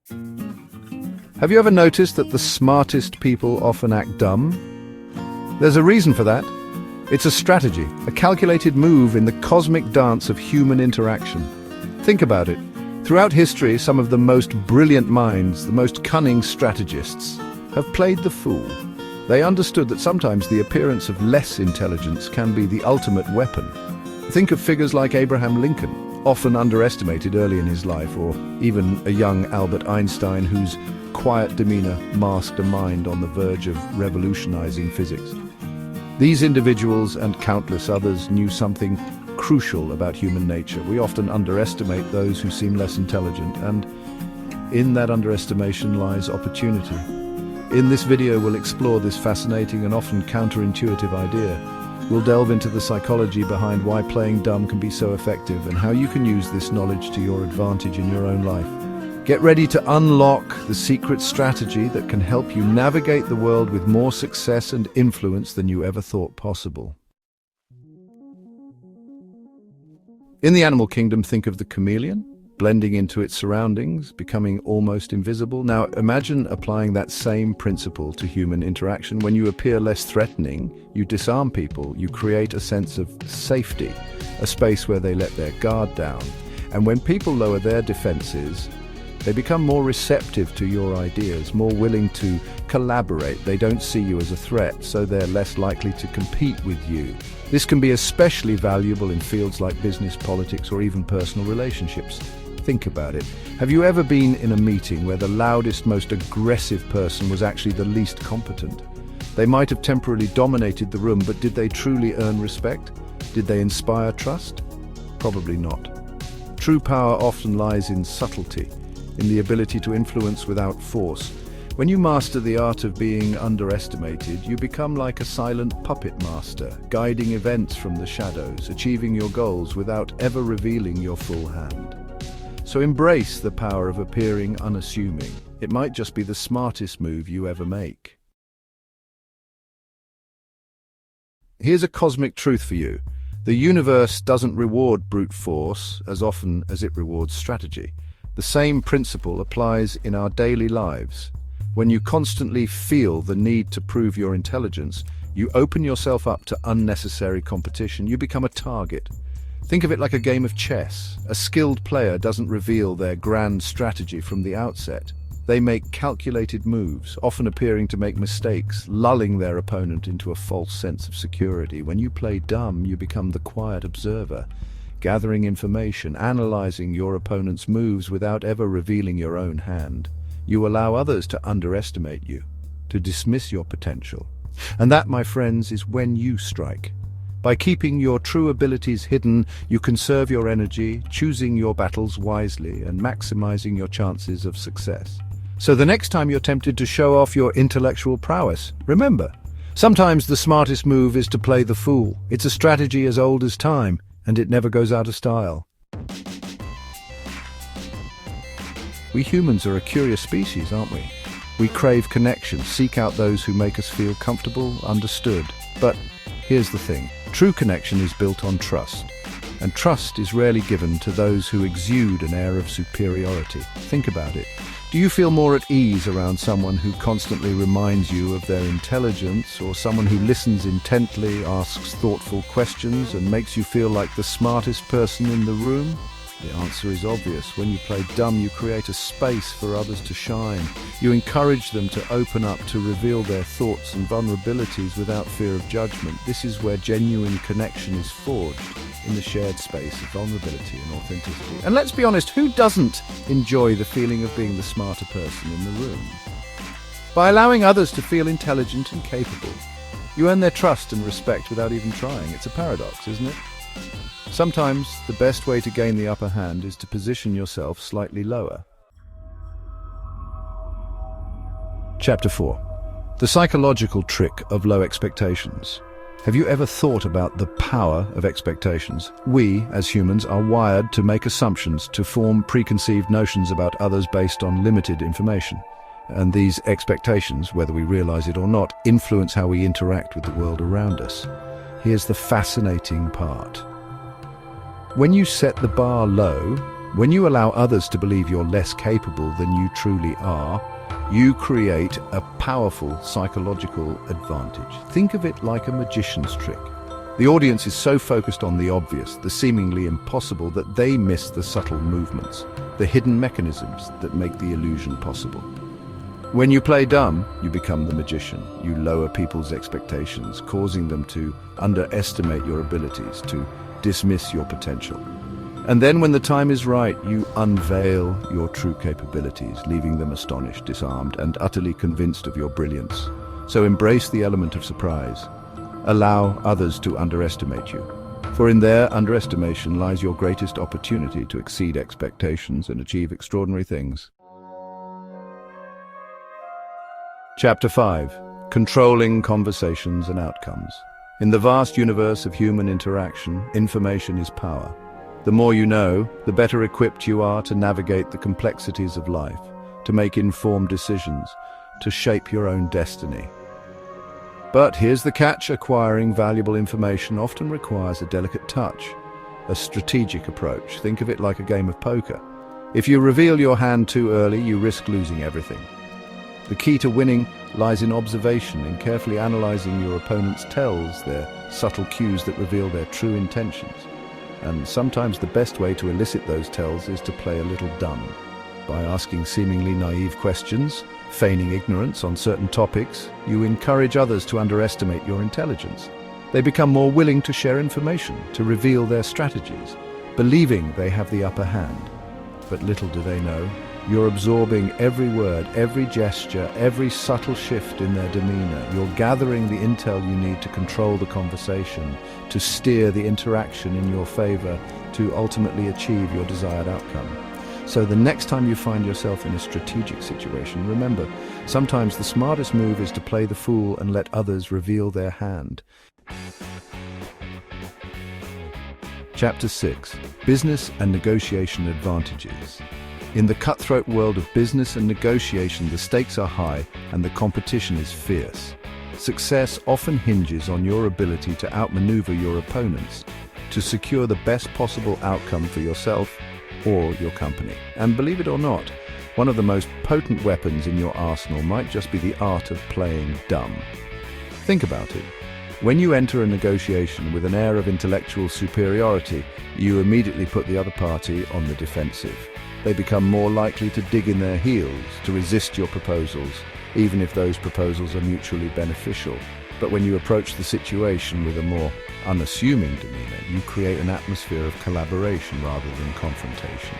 Have you ever noticed that the smartest people often act dumb? There's a reason for that. It's a strategy, a calculated move in the cosmic dance of human interaction. Think about it. Throughout history, some of the most brilliant minds, the most cunning strategists, have played the fool. They understood that sometimes the appearance of less intelligence can be the ultimate weapon. Think of figures like Abraham Lincoln, often underestimated early in his life, or even a young Albert Einstein whose quiet demeanor masked a mind on the verge of revolutionizing physics. These individuals and countless others knew something crucial about human nature. We often underestimate those who seem less intelligent, and in that underestimation lies opportunity. In this video, we'll explore this fascinating and often counterintuitive idea. We'll delve into the psychology behind why playing dumb can be so effective and how you can use this knowledge to your advantage in your own life. Get ready to unlock the secret strategy that can help you navigate the world with more success and influence than you ever thought possible. In the animal kingdom, think of the chameleon, blending into its surroundings, becoming almost invisible. Now imagine applying that same principle to human interaction. When you appear less threatening, you disarm people, you create a sense of safety, a space where they let their guard down. And when people lower their defenses, they become more receptive to your ideas, more willing to collaborate. They don't see you as a threat, so they're less likely to compete with you. This can be especially valuable in fields like business, politics, or even personal relationships. Think about it. Have you ever been in a meeting where the loudest, most aggressive person was actually the least competent? They might have temporarily dominated the room, but did they truly earn respect? Did they inspire trust? Probably not. True power often lies in subtlety, in the ability to influence without force. When you master the art of being underestimated, you become like a silent puppet master, guiding events from the shadows, achieving your goals without ever revealing your full hand. So embrace the power of appearing unassuming. It might just be the smartest move you ever make. Here's a cosmic truth for you. The universe doesn't reward brute force as often as it rewards strategy. The same principle applies in our daily lives. When you constantly feel the need to prove your intelligence, you open yourself up to unnecessary competition. You become a target. Think of it like a game of chess. A skilled player doesn't reveal their grand strategy from the outset. They make calculated moves, often appearing to make mistakes, lulling their opponent into a false sense of security. When you play dumb, you become the quiet observer, gathering information, analyzing your opponent's moves without ever revealing your own hand. You allow others to underestimate you, to dismiss your potential. And that, my friends, is when you strike. By keeping your true abilities hidden, you conserve your energy, choosing your battles wisely and maximizing your chances of success. So the next time you're tempted to show off your intellectual prowess, remember, sometimes the smartest move is to play the fool. It's a strategy as old as time, and it never goes out of style. We humans are a curious species, aren't we? We crave connection, seek out those who make us feel comfortable, understood. But here's the thing. True connection is built on trust, and trust is rarely given to those who exude an air of superiority. Think about it. Do you feel more at ease around someone who constantly reminds you of their intelligence, or someone who listens intently, asks thoughtful questions, and makes you feel like the smartest person in the room? The answer is obvious. When you play dumb, you create a space for others to shine. You encourage them to open up, to reveal their thoughts and vulnerabilities without fear of judgment. This is where genuine connection is forged, in the shared space of vulnerability and authenticity. And let's be honest, who doesn't enjoy the feeling of being the smarter person in the room? By allowing others to feel intelligent and capable, you earn their trust and respect without even trying. It's a paradox, isn't it? Sometimes the best way to gain the upper hand is to position yourself slightly lower. Chapter 4. The psychological trick of low expectations. Have you ever thought about the power of expectations? We, as humans, are wired to make assumptions, to form preconceived notions about others based on limited information. And these expectations, whether we realize it or not, influence how we interact with the world around us. Here's the fascinating part. When you set the bar low, When you allow others to believe you're less capable than you truly are, you create a powerful psychological advantage. Think of it like a magician's trick. The audience is so focused on the obvious, the seemingly impossible, that they miss the subtle movements, the hidden mechanisms that make the illusion possible. When you play dumb, you become the magician. You lower people's expectations, causing them to underestimate your abilities, to dismiss your potential. And then when the time is right, you unveil your true capabilities, leaving them astonished, disarmed, and utterly convinced of your brilliance. So embrace the element of surprise. Allow others to underestimate you, for in their underestimation lies your greatest opportunity to exceed expectations and achieve extraordinary things. Chapter 5. Controlling Conversations and Outcomes. In the vast universe of human interaction, information is power. The more you know, the better equipped you are to navigate the complexities of life, to make informed decisions, to shape your own destiny. But here's the catch: acquiring valuable information often requires a delicate touch, a strategic approach. Think of it like a game of poker. If you reveal your hand too early, you risk losing everything. The key to winning lies in observation, in carefully analyzing your opponent's tells, their subtle cues that reveal their true intentions. And sometimes the best way to elicit those tells is to play a little dumb. By asking seemingly naive questions, feigning ignorance on certain topics, you encourage others to underestimate your intelligence. They become more willing to share information, to reveal their strategies, believing they have the upper hand. But little do they know, you're absorbing every word, every gesture, every subtle shift in their demeanor. You're gathering the intel you need to control the conversation, to steer the interaction in your favor, to ultimately achieve your desired outcome. So the next time you find yourself in a strategic situation, remember, sometimes the smartest move is to play the fool and let others reveal their hand. Chapter 6. Business and Negotiation Advantages. In the cutthroat world of business and negotiation, the stakes are high and the competition is fierce. Success often hinges on your ability to outmaneuver your opponents, to secure the best possible outcome for yourself or your company. And believe it or not, one of the most potent weapons in your arsenal might just be the art of playing dumb. Think about it. When you enter a negotiation with an air of intellectual superiority, you immediately put the other party on the defensive. They become more likely to dig in their heels, to resist your proposals, even if those proposals are mutually beneficial. But when you approach the situation with a more unassuming demeanor, you create an atmosphere of collaboration rather than confrontation.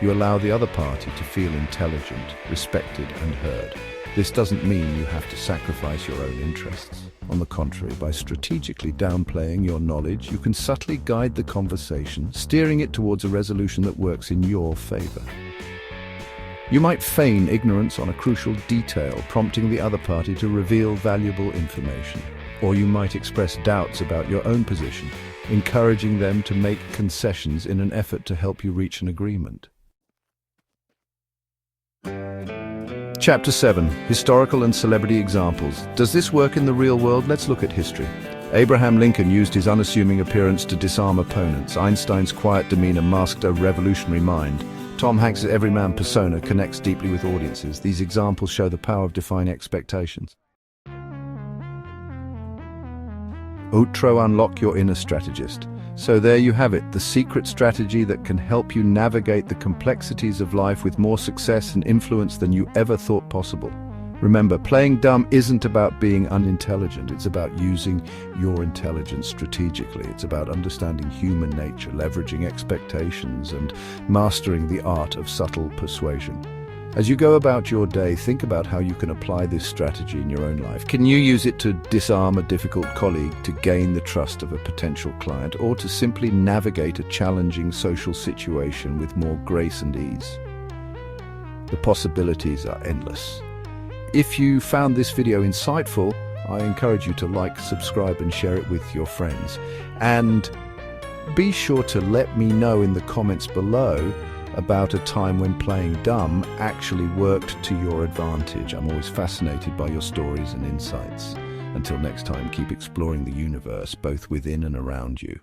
You allow the other party to feel intelligent, respected, and heard. This doesn't mean you have to sacrifice your own interests. On the contrary, by strategically downplaying your knowledge, you can subtly guide the conversation, steering it towards a resolution that works in your favor. You might feign ignorance on a crucial detail, prompting the other party to reveal valuable information. Or you might express doubts about your own position, encouraging them to make concessions in an effort to help you reach an agreement. Chapter 7. Historical and Celebrity Examples. Does this work in the real world? Let's look at history. Abraham Lincoln used his unassuming appearance to disarm opponents. Einstein's quiet demeanor masked a revolutionary mind. Tom Hanks' everyman persona connects deeply with audiences. These examples show the power of defying expectations. Outro: unlock your inner strategist. So there you have it, the secret strategy that can help you navigate the complexities of life with more success and influence than you ever thought possible. Remember, playing dumb isn't about being unintelligent. It's about using your intelligence strategically. It's about understanding human nature, leveraging expectations, and mastering the art of subtle persuasion. As you go about your day, think about how you can apply this strategy in your own life. Can you use it to disarm a difficult colleague, to gain the trust of a potential client, or to simply navigate a challenging social situation with more grace and ease? The possibilities are endless. If you found this video insightful, I encourage you to like, subscribe, and share it with your friends. And be sure to let me know in the comments below about a time when playing dumb actually worked to your advantage. I'm always fascinated by your stories and insights. Until next time, keep exploring the universe, both within and around you.